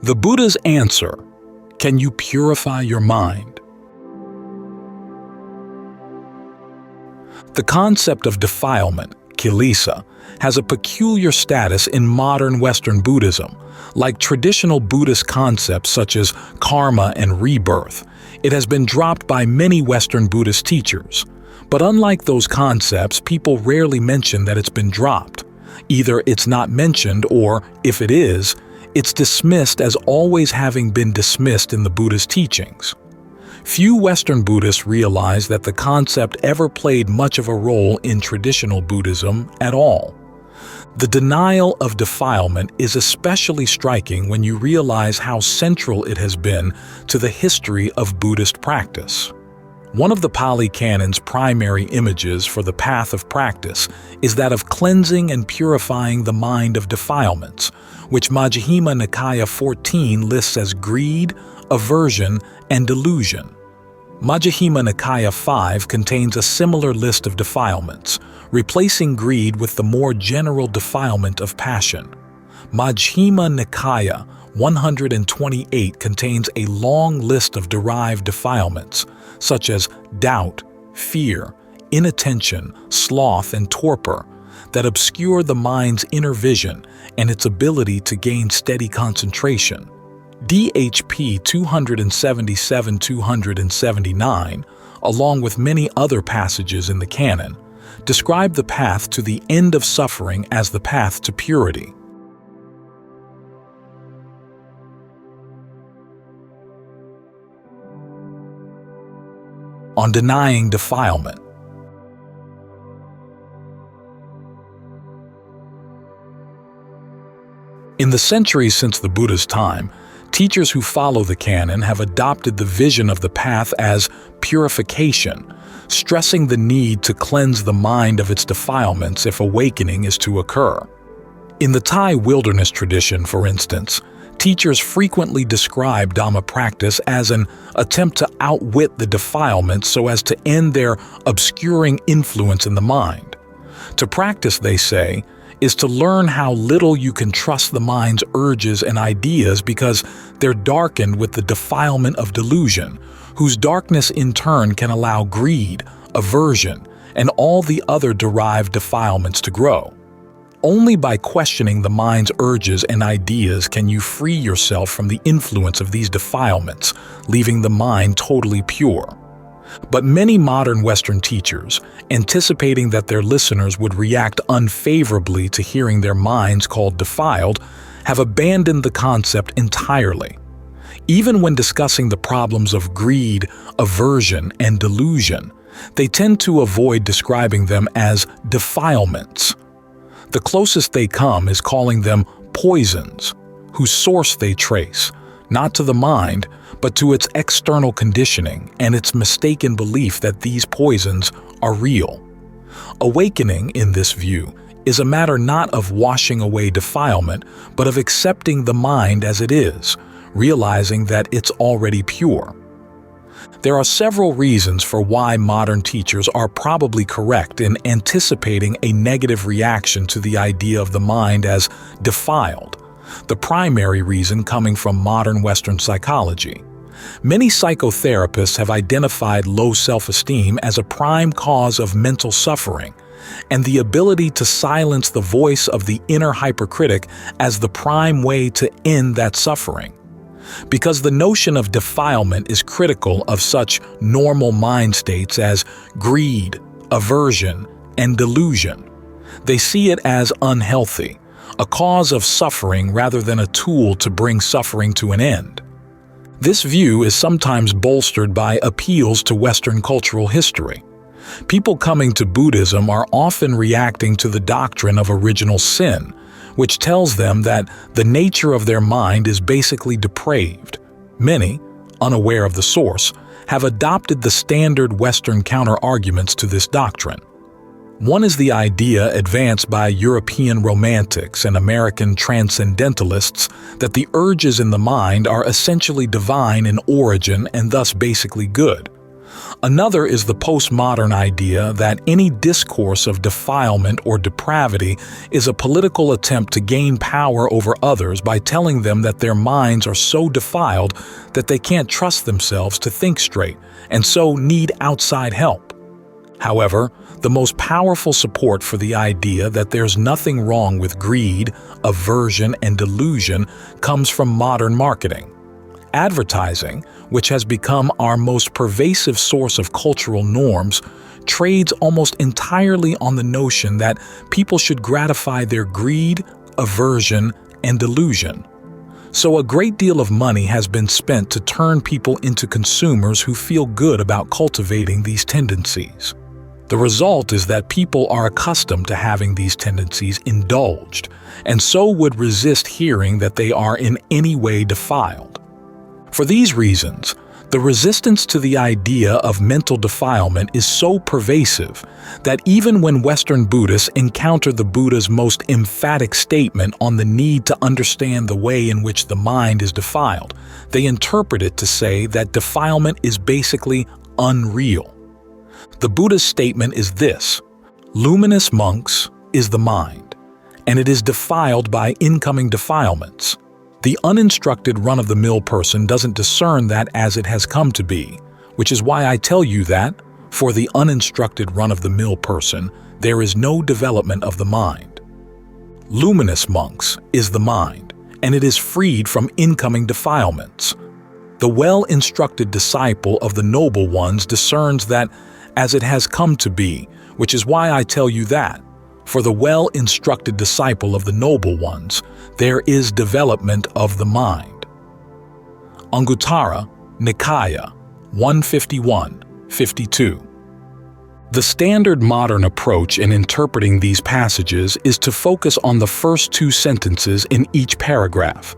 The Buddha's answer: can you purify your mind? The concept of defilement, Kilesa, has a peculiar status in modern Western Buddhism. Like traditional Buddhist concepts such as karma and rebirth, it has been dropped by many Western Buddhist teachers. But unlike those concepts, people rarely mention that it's been dropped. Either it's not mentioned, or, if it is, it's dismissed as always having been dismissed in the Buddhist teachings. Few Western Buddhists realize that the concept ever played much of a role in traditional Buddhism at all. The denial of defilement is especially striking when you realize how central it has been to the history of Buddhist practice. One of the Pali Canon's primary images for the path of practice is that of cleansing and purifying the mind of defilements, which Majjhima Nikāya 14 lists as greed, aversion, and delusion. Majjhima Nikāya 5 contains a similar list of defilements, replacing greed with the more general defilement of passion. Majjhima Nikāya 128 contains a long list of derived defilements, such as doubt, fear, inattention, sloth, and torpor, that obscure the mind's inner vision and its ability to gain steady concentration. DHP 277-279, along with many other passages in the canon, describe the path to the end of suffering as the path to purity. On denying defilement. In the centuries since the Buddha's time, teachers who follow the canon have adopted the vision of the path as purification, stressing the need to cleanse the mind of its defilements if awakening is to occur. In the Thai wilderness tradition, for instance, teachers frequently describe Dhamma practice as an attempt to outwit the defilements so as to end their obscuring influence in the mind. To practice, they say, is to learn how little you can trust the mind's urges and ideas because they're darkened with the defilement of delusion, whose darkness in turn can allow greed, aversion, and all the other derived defilements to grow. Only by questioning the mind's urges and ideas can you free yourself from the influence of these defilements, leaving the mind totally pure. But many modern Western teachers, anticipating that their listeners would react unfavorably to hearing their minds called defiled, have abandoned the concept entirely. Even when discussing the problems of greed, aversion, and delusion, they tend to avoid describing them as defilements. The closest they come is calling them poisons, whose source they trace, not to the mind, but to its external conditioning and its mistaken belief that these poisons are real. Awakening, in this view, is a matter not of washing away defilement, but of accepting the mind as it is, realizing that it's already pure. There are several reasons for why modern teachers are probably correct in anticipating a negative reaction to the idea of the mind as defiled, the primary reason coming from modern Western psychology. Many psychotherapists have identified low self-esteem as a prime cause of mental suffering, and the ability to silence the voice of the inner hypercritic as the prime way to end that suffering. Because the notion of defilement is critical of such normal mind states as greed, aversion, and delusion. They see it as unhealthy, a cause of suffering rather than a tool to bring suffering to an end. This view is sometimes bolstered by appeals to Western cultural history. People coming to Buddhism are often reacting to the doctrine of original sin, which tells them that the nature of their mind is basically depraved. Many, unaware of the source, have adopted the standard Western counter-arguments to this doctrine. One is the idea advanced by European romantics and American transcendentalists that the urges in the mind are essentially divine in origin and thus basically good. Another is the postmodern idea that any discourse of defilement or depravity is a political attempt to gain power over others by telling them that their minds are so defiled that they can't trust themselves to think straight and so need outside help. However, the most powerful support for the idea that there's nothing wrong with greed, aversion, and delusion comes from modern marketing. Advertising, which has become our most pervasive source of cultural norms, trades almost entirely on the notion that people should gratify their greed, aversion, and delusion. So a great deal of money has been spent to turn people into consumers who feel good about cultivating these tendencies. The result is that people are accustomed to having these tendencies indulged, and so would resist hearing that they are in any way defiled. For these reasons, the resistance to the idea of mental defilement is so pervasive that even when Western Buddhists encounter the Buddha's most emphatic statement on the need to understand the way in which the mind is defiled, they interpret it to say that defilement is basically unreal. The Buddha's statement is this: luminous monks is the mind, and it is defiled by incoming defilements. The uninstructed run-of-the-mill person doesn't discern that as it has come to be, which is why I tell you that, for the uninstructed run-of-the-mill person, there is no development of the mind. Luminous monks is the mind, and it is freed from incoming defilements. The well-instructed disciple of the noble ones discerns that as it has come to be, which is why I tell you that, for the well-instructed disciple of the noble ones, there is development of the mind. Anguttara Nikāya 151-52. The standard modern approach in interpreting these passages is to focus on the first two sentences in each paragraph.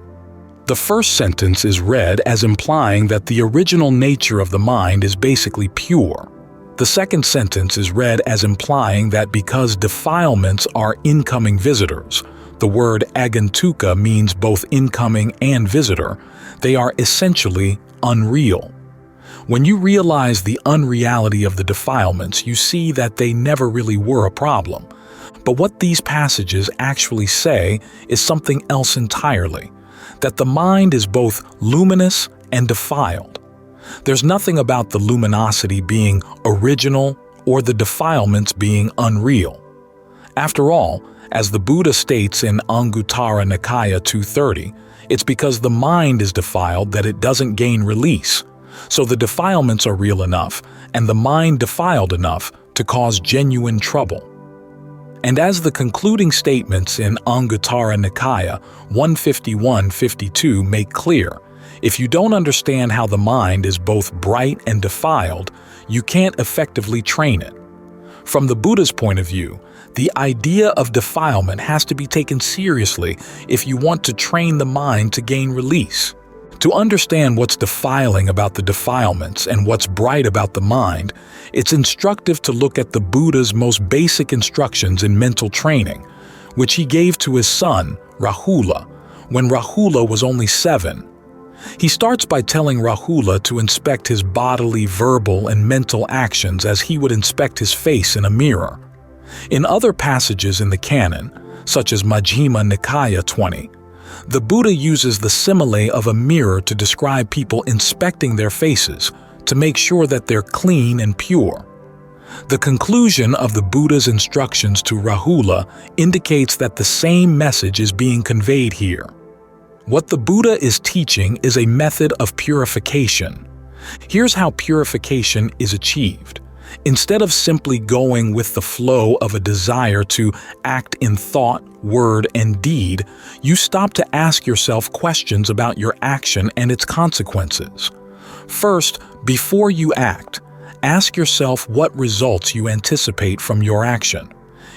The first sentence is read as implying that the original nature of the mind is basically pure. The second sentence is read as implying that because defilements are incoming visitors, the word agantuka means both incoming and visitor, they are essentially unreal. When you realize the unreality of the defilements, you see that they never really were a problem. But what these passages actually say is something else entirely, that the mind is both luminous and defiled. There's nothing about the luminosity being original or the defilements being unreal. After all, as the Buddha states in Anguttara Nikāya 230, it's because the mind is defiled that it doesn't gain release. So the defilements are real enough and the mind defiled enough to cause genuine trouble. And as the concluding statements in Anguttara Nikāya 151-52 make clear, if you don't understand how the mind is both bright and defiled, you can't effectively train it. From the Buddha's point of view, the idea of defilement has to be taken seriously if you want to train the mind to gain release. To understand what's defiling about the defilements and what's bright about the mind, it's instructive to look at the Buddha's most basic instructions in mental training, which he gave to his son, Rahula, when Rahula was only 7. He starts by telling Rahula to inspect his bodily, verbal, and mental actions as he would inspect his face in a mirror. In other passages in the canon, such as Majjhima Nikāya 20, the Buddha uses the simile of a mirror to describe people inspecting their faces to make sure that they're clean and pure. The conclusion of the Buddha's instructions to Rahula indicates that the same message is being conveyed here. What the Buddha is teaching is a method of purification. Here's how purification is achieved. Instead of simply going with the flow of a desire to act in thought, word, and deed, you stop to ask yourself questions about your action and its consequences. First, before you act, ask yourself what results you anticipate from your action.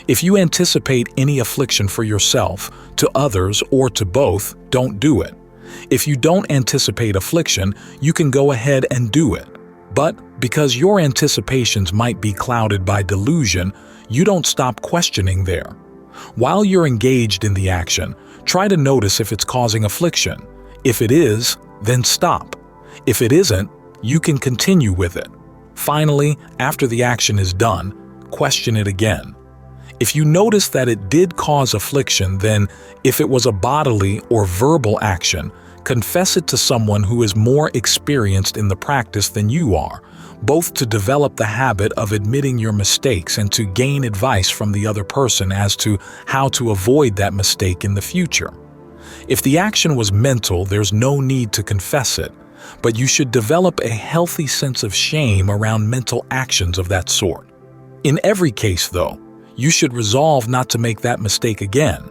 If you anticipate any affliction for yourself, to others, or to both, don't do it. If you don't anticipate affliction, you can go ahead and do it. But because your anticipations might be clouded by delusion, you don't stop questioning there. While you're engaged in the action, try to notice if it's causing affliction. If it is, then stop. If it isn't, you can continue with it. Finally, after the action is done, question it again. If you notice that it did cause affliction, then if it was a bodily or verbal action, confess it to someone who is more experienced in the practice than you are, both to develop the habit of admitting your mistakes and to gain advice from the other person as to how to avoid that mistake in the future. If the action was mental, there's no need to confess it, but you should develop a healthy sense of shame around mental actions of that sort. In every case, though, you should resolve not to make that mistake again.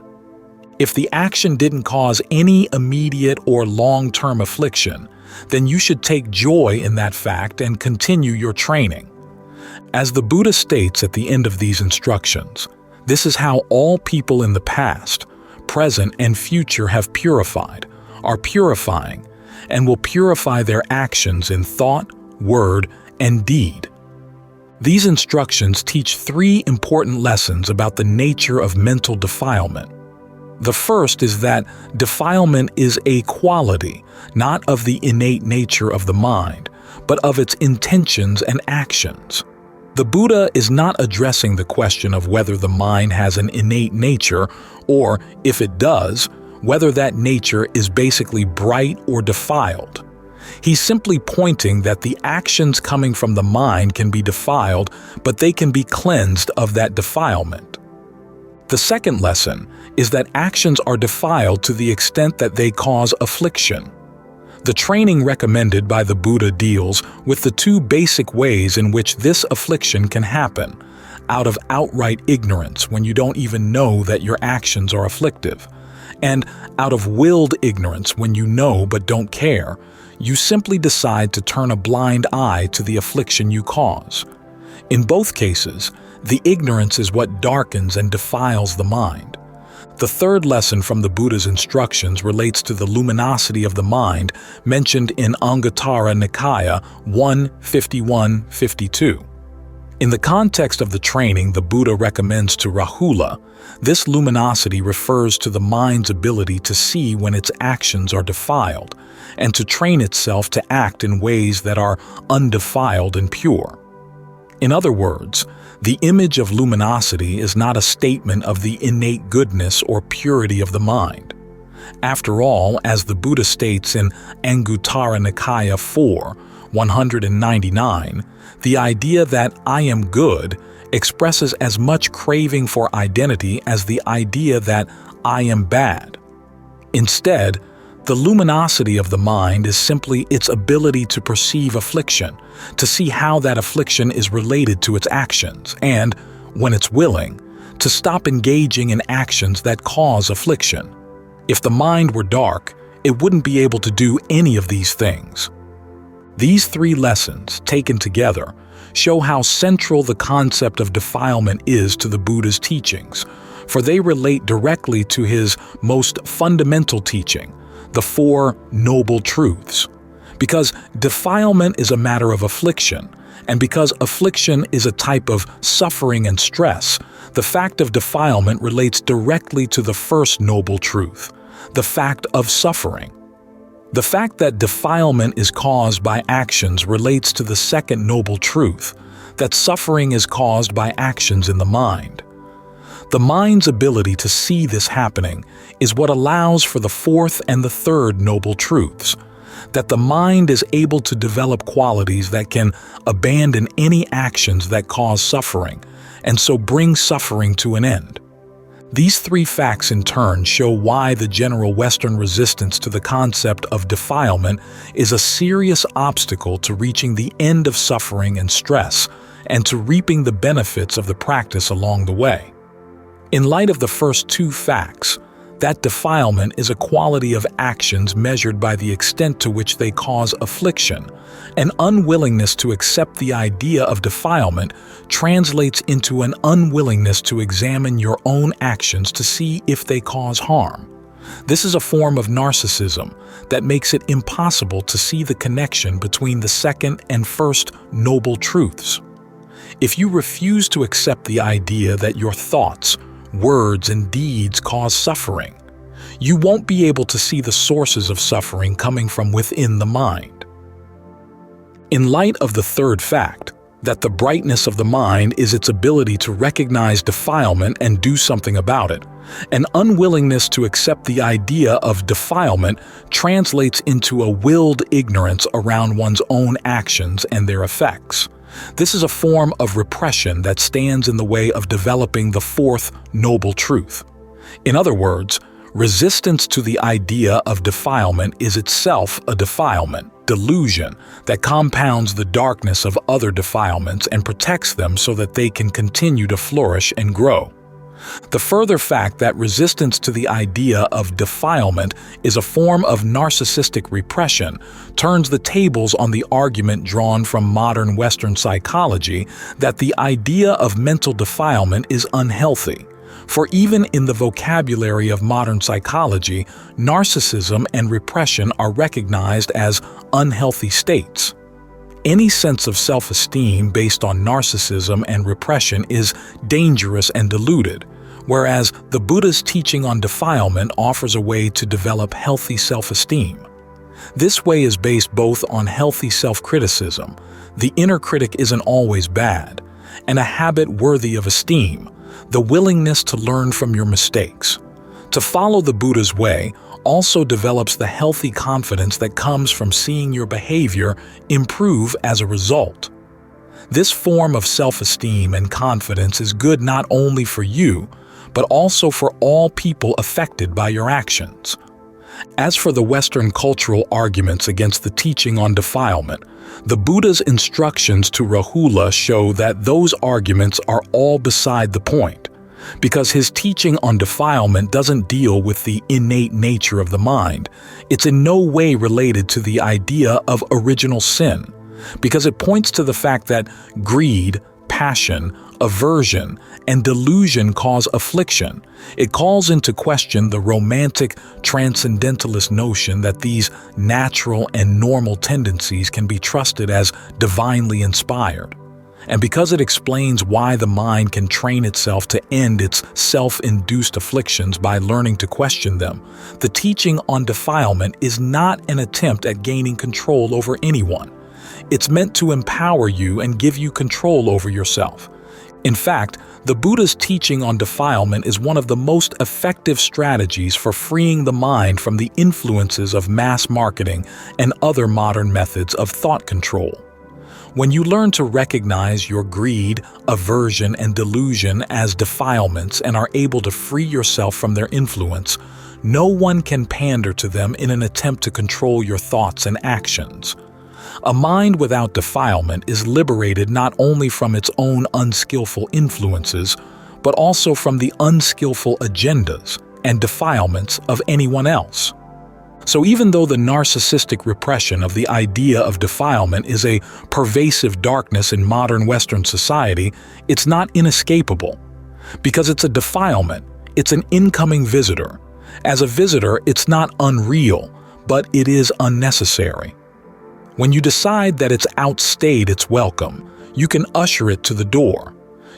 If the action didn't cause any immediate or long-term affliction, then you should take joy in that fact and continue your training. As the Buddha states at the end of these instructions, this is how all people in the past, present, and future have purified, are purifying, and will purify their actions in thought, word, and deed. These instructions teach 3 important lessons about the nature of mental defilement. The first is that defilement is a quality, not of the innate nature of the mind, but of its intentions and actions. The Buddha is not addressing the question of whether the mind has an innate nature, or, if it does, whether that nature is basically bright or defiled. He's simply pointing that the actions coming from the mind can be defiled, but they can be cleansed of that defilement. The second lesson is that actions are defiled to the extent that they cause affliction. The training recommended by the Buddha deals with the 2 basic ways in which this affliction can happen: out of outright ignorance, when you don't even know that your actions are afflictive, and out of willed ignorance, when you know but don't care. You simply decide to turn a blind eye to the affliction you cause. In both cases, the ignorance is what darkens and defiles the mind. The third lesson from the Buddha's instructions relates to the luminosity of the mind mentioned in Anguttara Nikāya 1:51-52. In the context of the training the Buddha recommends to Rahula, this luminosity refers to the mind's ability to see when its actions are defiled, and to train itself to act in ways that are undefiled and pure. In other words, the image of luminosity is not a statement of the innate goodness or purity of the mind. After all, as the Buddha states in Anguttara Nikāya 4:199, the idea that I am good expresses as much craving for identity as the idea that I am bad. Instead, the luminosity of the mind is simply its ability to perceive affliction, to see how that affliction is related to its actions, and, when it's willing, to stop engaging in actions that cause affliction. If the mind were dark, it wouldn't be able to do any of these things. These 3 lessons, taken together, show how central the concept of defilement is to the Buddha's teachings, for they relate directly to his most fundamental teaching, the 4 Noble Truths. Because defilement is a matter of affliction, and because affliction is a type of suffering and stress, the fact of defilement relates directly to the first Noble Truth, the fact of suffering. The fact that defilement is caused by actions relates to the second Noble Truth, that suffering is caused by actions in the mind. The mind's ability to see this happening is what allows for the 4th and the 3rd Noble Truths, that the mind is able to develop qualities that can abandon any actions that cause suffering, and so bring suffering to an end. These 3 facts in turn show why the general Western resistance to the concept of defilement is a serious obstacle to reaching the end of suffering and stress, and to reaping the benefits of the practice along the way. In light of the first 2 facts, that defilement is a quality of actions measured by the extent to which they cause affliction. An unwillingness to accept the idea of defilement translates into an unwillingness to examine your own actions to see if they cause harm. This is a form of narcissism that makes it impossible to see the connection between the second and first Noble Truths. If you refuse to accept the idea that your thoughts, words, and deeds cause suffering, you won't be able to see the sources of suffering coming from within the mind. In light of the 3rd fact, that the brightness of the mind is its ability to recognize defilement and do something about it. An unwillingness to accept the idea of defilement translates into a willed ignorance around one's own actions and their effects. This is a form of repression that stands in the way of developing the fourth noble truth. In other words, resistance to the idea of defilement is itself a defilement, delusion, that compounds the darkness of other defilements and protects them so that they can continue to flourish and grow. The further fact that resistance to the idea of defilement is a form of narcissistic repression turns the tables on the argument drawn from modern Western psychology that the idea of mental defilement is unhealthy. For even in the vocabulary of modern psychology, narcissism and repression are recognized as unhealthy states. Any sense of self-esteem based on narcissism and repression is dangerous and deluded, whereas the Buddha's teaching on defilement offers a way to develop healthy self-esteem. This way is based both on healthy self-criticism, the inner critic isn't always bad, and a habit worthy of esteem, the willingness to learn from your mistakes. To follow the Buddha's way also develops the healthy confidence that comes from seeing your behavior improve as a result. This form of self-esteem and confidence is good not only for you, but also for all people affected by your actions. As for the Western cultural arguments against the teaching on defilement, the Buddha's instructions to Rahula show that those arguments are all beside the point, because his teaching on defilement doesn't deal with the innate nature of the mind. It's in no way related to the idea of original sin, because it points to the fact that greed, passion, aversion, and delusion cause affliction. It calls into question the romantic, transcendentalist notion that these natural and normal tendencies can be trusted as divinely inspired. And because it explains why the mind can train itself to end its self-induced afflictions by learning to question them, the teaching on defilement is not an attempt at gaining control over anyone. It's meant to empower you and give you control over yourself. In fact, the Buddha's teaching on defilement is one of the most effective strategies for freeing the mind from the influences of mass marketing and other modern methods of thought control. When you learn to recognize your greed, aversion, and delusion as defilements and are able to free yourself from their influence, no one can pander to them in an attempt to control your thoughts and actions. A mind without defilement is liberated not only from its own unskillful influences, but also from the unskillful agendas and defilements of anyone else. So even though the narcissistic repression of the idea of defilement is a pervasive darkness in modern Western society, it's not inescapable. Because it's a defilement, it's an incoming visitor. As a visitor, it's not unreal, but it is unnecessary. When you decide that it's outstayed its welcome, you can usher it to the door.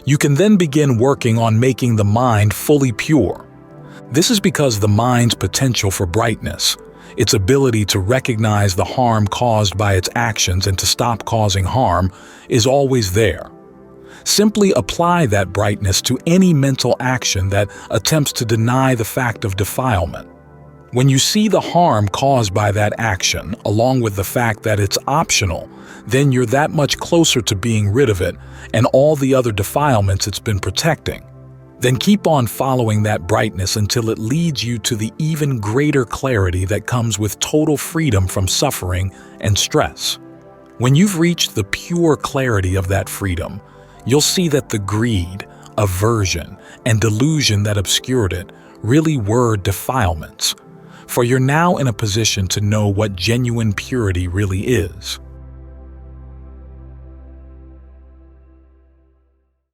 You can then begin working on making the mind fully pure. This is because the mind's potential for brightness, its ability to recognize the harm caused by its actions and to stop causing harm, is always there. Simply apply that brightness to any mental action that attempts to deny the fact of defilement. When you see the harm caused by that action, along with the fact that it's optional, then you're that much closer to being rid of it and all the other defilements it's been protecting. Then keep on following that brightness until it leads you to the even greater clarity that comes with total freedom from suffering and stress. When you've reached the pure clarity of that freedom, you'll see that the greed, aversion, and delusion that obscured it really were defilements. For you're now in a position to know what genuine purity really is.